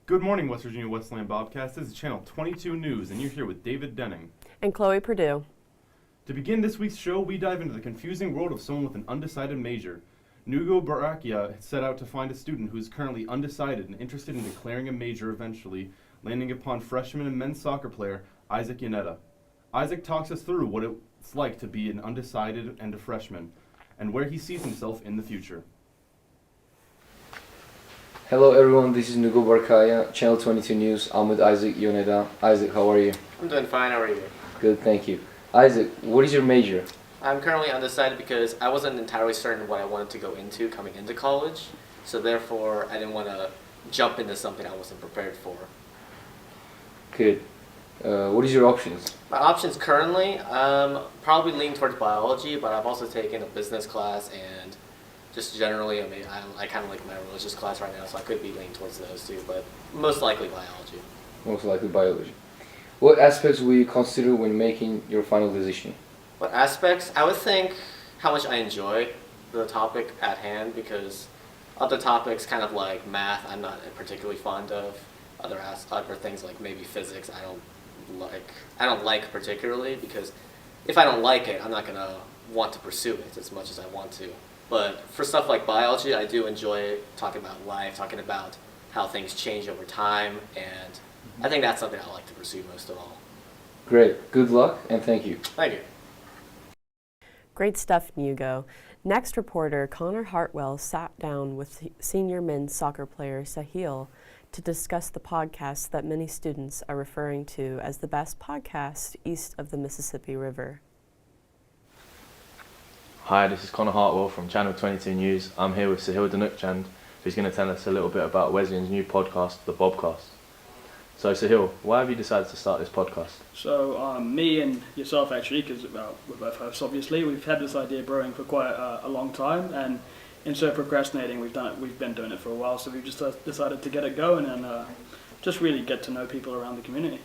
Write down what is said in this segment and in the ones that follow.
Good morning, West Virginia Westland Bobcast. This is Channel 22 News, and you're here with David Denning. And Chloe Purdue. To begin this week's show, we dive into the confusing world of someone with an undecided major. Nugo Barakia set out to find a student who is currently undecided and interested in declaring a major eventually, landing upon freshman and men's soccer player Isaac Yanetta. Isaac talks us through what it's like to be an undecided and a freshman, and where he sees himself in the future. Hello everyone, this is Nugo Barkaya, Channel 22 News. I'm with Isaac Yoneda. Isaac, how are you? I'm doing fine, how are you? Good, thank you. Isaac, what is your major? I'm currently undecided because I wasn't entirely certain what I wanted to go into coming into college, so therefore I didn't want to jump into something I wasn't prepared for. Good. What is your options? My options currently, probably lean towards biology, but I've also taken a business class and just generally, I kind of like my religious class right now, so I could be leaning towards those two, but most likely biology. Most likely biology. What aspects will you consider when making your final decision? What aspects? I would think how much I enjoy the topic at hand, because other topics, kind of like math, I'm not particularly fond of. Other things like maybe physics, I don't like particularly, because if I don't like it, I'm not gonna want to pursue it as much as I want to. But for stuff like biology, I do enjoy talking about life, talking about how things change over time, and I think that's something I like to pursue most of all. Great. Good luck and thank you. Thank you. Great stuff, Nugo. Next reporter, Connor Hartwell, sat down with senior men's soccer player Sahil to discuss the podcast that many students are referring to as the best podcast east of the Mississippi River. Hi, this is Connor Hartwell from Channel 22 News. I'm here with Sahil Danukchand, who's going to tell us a little bit about Wesleyan's new podcast, The Bobcast. So Sahil, why have you decided to start this podcast? So me and yourself actually, because we're both hosts obviously, we've had this idea brewing for quite a long time, and instead of procrastinating, we've been doing it for a while, so we've just decided to get it going and just really get to know people around the community.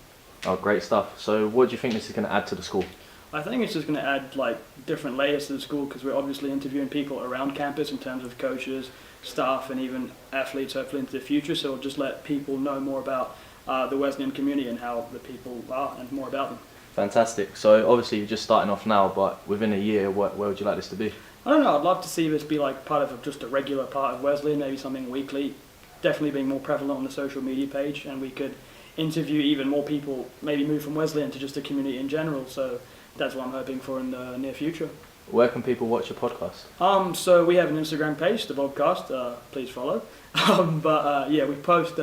Oh, great stuff. So what do you think this is going to add to the school? I think it's just going to add like different layers to the school, because we're obviously interviewing people around campus in terms of coaches, staff, and even athletes hopefully into the future. So it'll just let people know more about the Wesleyan community and how the people are and more about them. Fantastic. So obviously you're just starting off now, but within a year, where would you like this to be? I don't know, I'd love to see this be like part of just a regular part of Wesleyan, maybe something weekly, definitely being more prevalent on the social media page, and we could interview even more people, maybe move from Wesleyan to just the community in general. So that's what I'm hoping for in the near future. Where can people watch your podcast? So we have an Instagram page, The Bobcast, please follow. Yeah, we post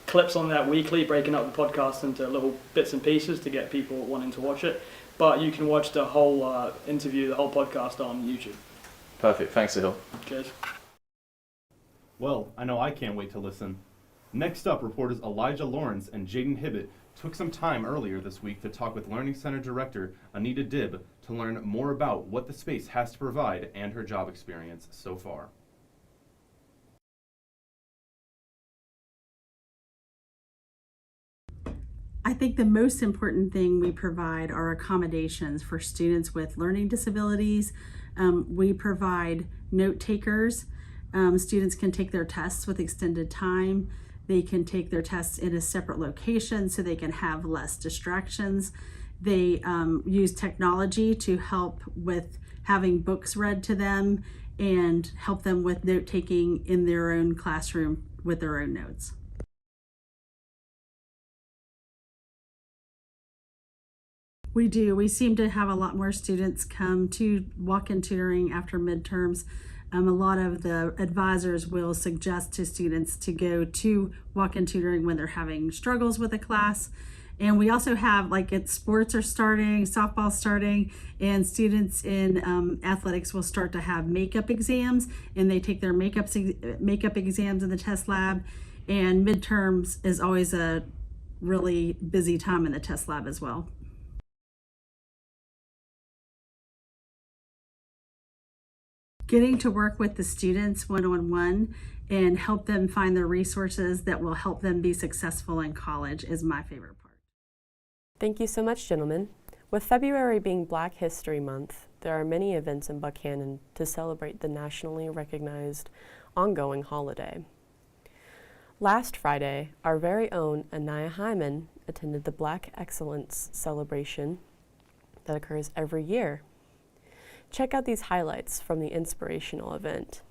clips on that weekly, breaking up the podcast into little bits and pieces to get people wanting to watch it. But you can watch the whole interview, the whole podcast on YouTube. Perfect, thanks Sahil. Cheers. Well, I know I can't wait to listen. Next up, reporters Elijah Lawrence and Jaden Hibbett took some time earlier this week to talk with Learning Center Director Anita Dibb to learn more about what the space has to provide and her job experience so far. I think the most important thing we provide are accommodations for students with learning disabilities. We provide note takers. Students can take their tests with extended time. They can take their tests in a separate location so they can have less distractions. They use technology to help with having books read to them and help them with note taking in their own classroom with their own notes. We do. We seem to have a lot more students come to walk-in tutoring after midterms. A lot of the advisors will suggest to students to go to walk-in tutoring when they're having struggles with a class. And we also have, like, sports are starting, softball starting, and students in athletics will start to have makeup exams, and they take their makeup exams in the test lab. And midterms is always a really busy time in the test lab as well. Getting to work with the students one-on-one and help them find the resources that will help them be successful in college is my favorite part. Thank you so much, gentlemen. With February being Black History Month, there are many events in Buckhannon to celebrate the nationally recognized ongoing holiday. Last Friday, our very own Anaya Hyman attended the Black Excellence celebration that occurs every year. Check out these highlights from the inspirational event.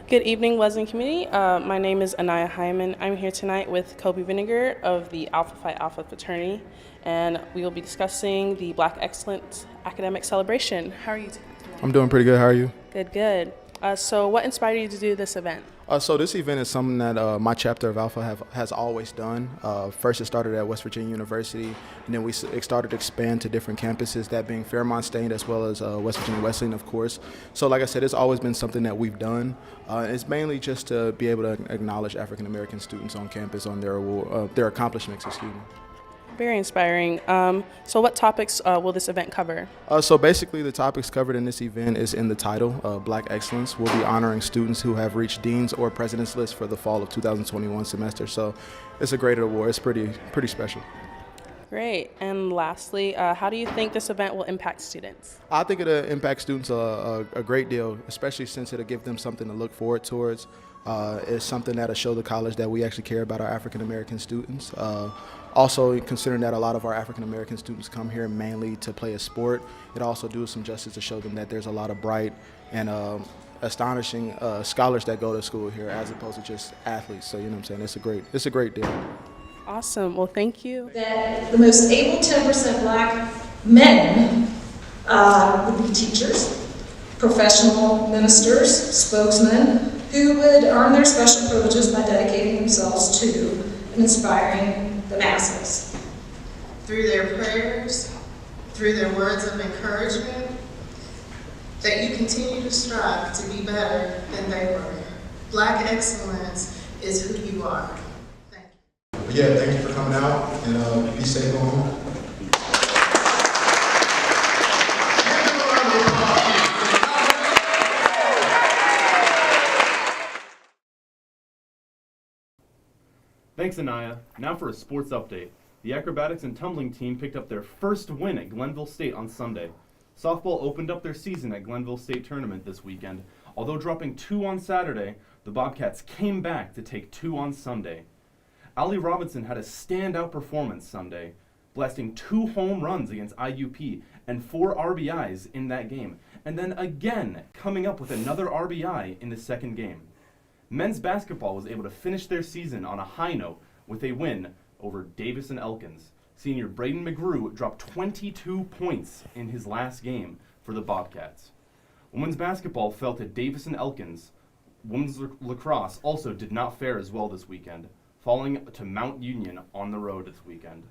Good evening, Wesleyan community. My name is Anaya Hyman. I'm here tonight with Kobe Vinegar of the Alpha Phi Alpha fraternity, and we will be discussing the Black Excellence Academic Celebration. How are you tonight? I'm doing pretty good. How are you? Good, good. So what inspired you to do this event? So this event is something that my chapter of Alpha has always done. First, it started at West Virginia University, and then it started to expand to different campuses, that being Fairmont State as well as West Virginia Wesleyan, of course. So like I said, it's always been something that we've done. It's mainly just to be able to acknowledge African American students on campus on their accomplishments, excuse me. Very inspiring. So what topics will this event cover? So basically the topics covered in this event is in the title, Black Excellence. We'll be honoring students who have reached Dean's or President's List for the fall of 2021 semester. So it's a great award. It's pretty special. Great. And lastly, how do you think this event will impact students? I think it'll impact students a great deal, especially since it'll give them something to look forward towards. It's something that'll show the college that we actually care about our African American students. Also, considering that a lot of our African American students come here mainly to play a sport, it also does some justice to show them that there's a lot of bright and astonishing scholars that go to school here, as opposed to just athletes. So you know what I'm saying? It's a great deal. Awesome. Well, thank you. That the most able 10% Black men would be teachers, professional ministers, spokesmen, who would earn their special privileges by dedicating themselves to and inspiring the masses. Through their prayers, through their words of encouragement, that you continue to strive to be better than they were. Black excellence is who you are. Thank you. Yeah, thank you for coming out, and be safe going home. Thanks, Anaya. Now for a sports update. The acrobatics and tumbling team picked up their first win at Glenville State on Sunday. Softball opened up their season at Glenville State Tournament this weekend. Although dropping 2 on Saturday, the Bobcats came back to take 2 on Sunday. Allie Robinson had a standout performance Sunday, blasting 2 home runs against IUP and 4 RBIs in that game, and then again coming up with another RBI in the second game. Men's basketball was able to finish their season on a high note with a win over Davis and Elkins. Senior Braden McGrew dropped 22 points in his last game for the Bobcats. Women's basketball fell to Davis and Elkins. Women's lacrosse also did not fare as well this weekend, falling to Mount Union on the road this weekend.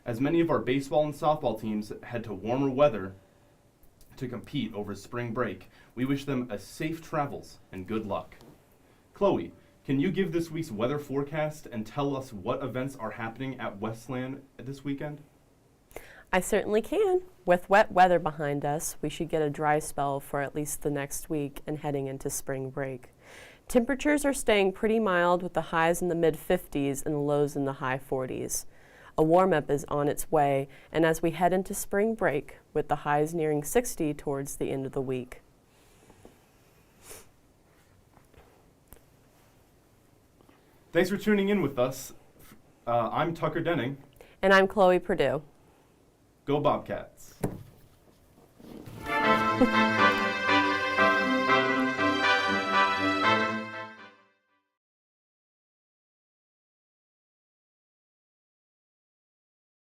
As many of our baseball and softball teams head to warmer weather to compete over spring break, we wish them a safe travels and good luck. Chloe, can you give this week's weather forecast and tell us what events are happening at Westland this weekend? I certainly can. With wet weather behind us, we should get a dry spell for at least the next week and heading into spring break. Temperatures are staying pretty mild with the highs in the mid-50s and the lows in the high 40s. A warm-up is on its way, and as we head into spring break, with the highs nearing 60 towards the end of the week. Thanks for tuning in with us. I'm Tucker Denning. And I'm Chloe Purdue. Go Bobcats.